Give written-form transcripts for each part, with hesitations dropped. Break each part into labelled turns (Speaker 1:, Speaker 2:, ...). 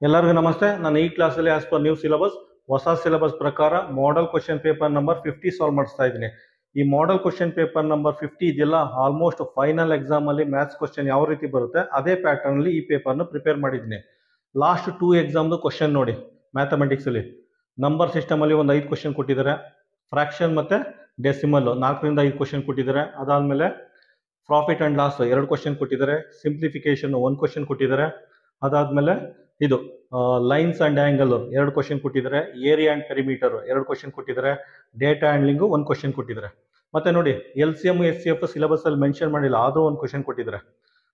Speaker 1: ಎಲ್ಲರಿಗೂ ನಮಸ್ತೆ. ನಾನು ಈ ಕ್ಲಾಸಲ್ಲಿ ಆಸ್ ಪರ್ ನ್ಯೂ ಸಿಲೆಬಸ್ ಹೊಸ ಸಿಲೆಬಸ್ ಪ್ರಕಾರ model question paper number 50 solve ಮಾಡಿಸ್ತಾ ಇದ್ದೀನಿ. ಈ ಮಾಡಲ್ ಕ್ವಶನ್ ಪೇಪರ್ ನಂಬರ್ 50 ಇದೆಯಲ್ಲ, ಆಲ್ಮೋಸ್ಟ್ ಫೈನಲ್ ಎಕ್ಸಾಮ್ ಅಲ್ಲಿ ಮ್ಯಾಥ್ಸ್ ಕ್ವಶನ್ ಯಾವ ರೀತಿ ಬರುತ್ತೆ ಅದೇ ಪ್ಯಾಟರ್ನ್ ಅಲ್ಲಿ ಈ ಪೇಪರ್ನ ಪ್ರಿಪೇರ್ ಮಾಡಿದ್ದೀನಿ. ಲಾಸ್ಟ್ 2 ಎಕ್ಸಾಮ್ದು ಕ್ವಶನ್ ನೋಡಿ. ಮ್ಯಾಥಮೆಟಿಕ್ಸ್ ಅಲ್ಲಿ ನಂಬರ್ ಸಿಸ್ಟಮ್ ಅಲ್ಲಿ ಒಂದು 5 ಕ್ವಶನ್ ಕೊಟ್ಟಿದ್ದಾರೆ. ಫ್ರಾಕ್ಷನ್ ಮತ್ತೆ ಡೆಸಿಮಲ್ 4 ರಿಂದ 5 ಕ್ವಶನ್ ಕೊಟ್ಟಿದ್ದಾರೆ. ಅದಾದ್ಮೇಲೆ ಪ್ರಾಫಿಟ್ ಅಂಡ್ ಲಾಸ್ 2 ಕ್ವಶನ್ ಕೊಟ್ಟಿದ್ದಾರೆ. ಸಿಂಪ್ಲಿಫಿಕೇಶನ್ 1 ಕ್ವಶನ್ ಕೊಟ್ಟಿದ್ದಾರೆ. ಅದಾದ್ಮೇಲೆ ಇದು ಲೈನ್ಸ್ ಅಂಡ್ ಆಂಗಲ್ 2 ಕ್ವಶನ್ ಕೊಟ್ಟಿದ್ದಾರೆ. ಏರಿಯಾ ಅಂಡ್ ಪೆರಿಮೀಟರ್ 2 ಕ್ವಶನ್ ಕೊಟ್ಟಿದ್ದಾರೆ. ಡೇಟಾ ಹ್ಯಾಂಡ್ಲಿಂಗು 1 ಕ್ವಶನ್ ಕೊಟ್ಟಿದ್ದಾರೆ. ಮತ್ತೆ ನೋಡಿ LCM SCF ಸಿಲೆಬಸ್ ಅಲ್ಲಿ ಮೆನ್ಷನ್ ಮಾಡಿಲ್ಲ, ಆದ್ರೂ 1 ಕ್ವಶನ್ ಕೊಟ್ಟಿದ್ದಾರೆ.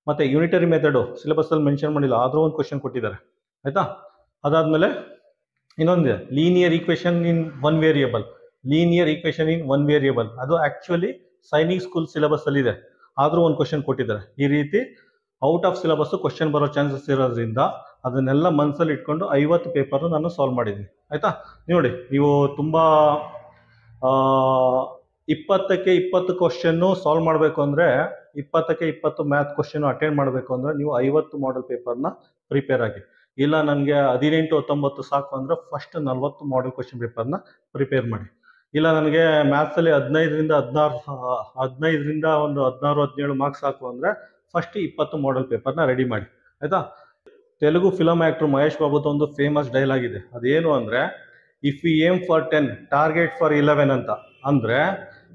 Speaker 1: ಮತ್ತೆ ಯೂನಿಟರಿ ಮೆಥಡ್ ಸಿಲೆಬಸ್ ಅಲ್ಲಿ ಮೆನ್ಷನ್ ಮಾಡಿಲ್ಲ, ಆದ್ರೂ 1 ಕ್ವಶನ್ ಕೊಟ್ಟಿದ್ದಾರೆ. ಆಯ್ತಾ? ಅದಾದ್ಮೇಲೆ ಇನ್ನೊಂದಿದೆ, linear equation in one variable. Linear equation in one variable ಅದು ಆಕ್ಚುಲಿ ಸೈನಿಕ್ ಸ್ಕೂಲ್ ಸಿಲೆಬಸ್ ಅಲ್ಲಿ ಇದೆ, ಆದ್ರೂ 1 ಕ್ವಶನ್ ಕೊಟ್ಟಿದ್ದಾರೆ. ಈ ರೀತಿ ಔಟ್ ಆಫ್ ಸಿಲೆಬಸ್ ಕ್ವಶನ್ ಬರೋ ಚಾನ್ಸಸ್ ಇರೋದ್ರಿಂದ ಅದನ್ನೆಲ್ಲ ಮನಸ್ಸಲ್ಲಿ ಇಟ್ಕೊಂಡು 50 ಪೇಪರ್ ನಾನು ಸಾಲ್ವ್ ಮಾಡಿದ್ದೀನಿ. ಆಯ್ತಾ? ನೋಡಿ, ನೀವು ತುಂಬಾ 20ಕ್ಕೆ 20 ಕ್ವಶನ್ ಸಾಲ್ವ್ ಮಾಡಬೇಕು ಅಂದ್ರೆ 20ಕ್ಕೆ 20 ಮ್ಯಾಥ್ ಕ್ವಶನ್ ಅಟೆಂಡ್ ಮಾಡಬೇಕು ಅಂದ್ರೆ ನೀವು 50 ಮಾಡೆಲ್ ಪೇಪರ್ನ ಪ್ರಿಪೇರ್ ಆಗಿ. ಇಲ್ಲ ನನಗೆ 18, 19 ಸಾಕು ಅಂದ್ರೆ ಫಸ್ಟ್ 40 ಮಾಡೆಲ್ ಕ್ವಶನ್ ಪೇಪರ್ನ ಪ್ರಿಪೇರ್ ಮಾಡಿ. ಇಲ್ಲ ನನಗೆ ಮ್ಯಾಥ್ಸಲ್ಲಿ 15ರಿಂದ 16, 17 ಮಾರ್ಕ್ಸ್ ಸಾಕು ಅಂದ್ರೆ ಫಸ್ಟ್ 20 ಮಾಡೆಲ್ ಪೇಪರ್ನ ರೆಡಿ ಮಾಡಿ. ಆಯ್ತಾ? ತೆಲುಗು ಫಿಲಮ್ ಆಕ್ಟರ್ ಮಹೇಶ್ ಬಾಬುದ ಒಂದು ಫೇಮಸ್ ಡೈಲಾಗ್ ಇದೆ. ಅದೇನು ಅಂದ್ರೆ, if you aim for 10 target for 11 ಅಂತ. ಅಂದ್ರೆ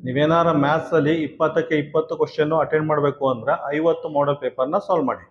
Speaker 1: ನೀವೇನಾರ ಮ್ಯಾಥ್ಸ್ ಅಲ್ಲಿ 20ಕ್ಕೆ 20 ಕ್ವಶನ್ ಅಟೆಂಡ್ ಮಾಡಬೇಕು ಅಂದ್ರೆ 50 ಮಾಡೆಲ್ ಪೇಪರ್ನ ಸಾಲ್ವ್ ಮಾಡಿ.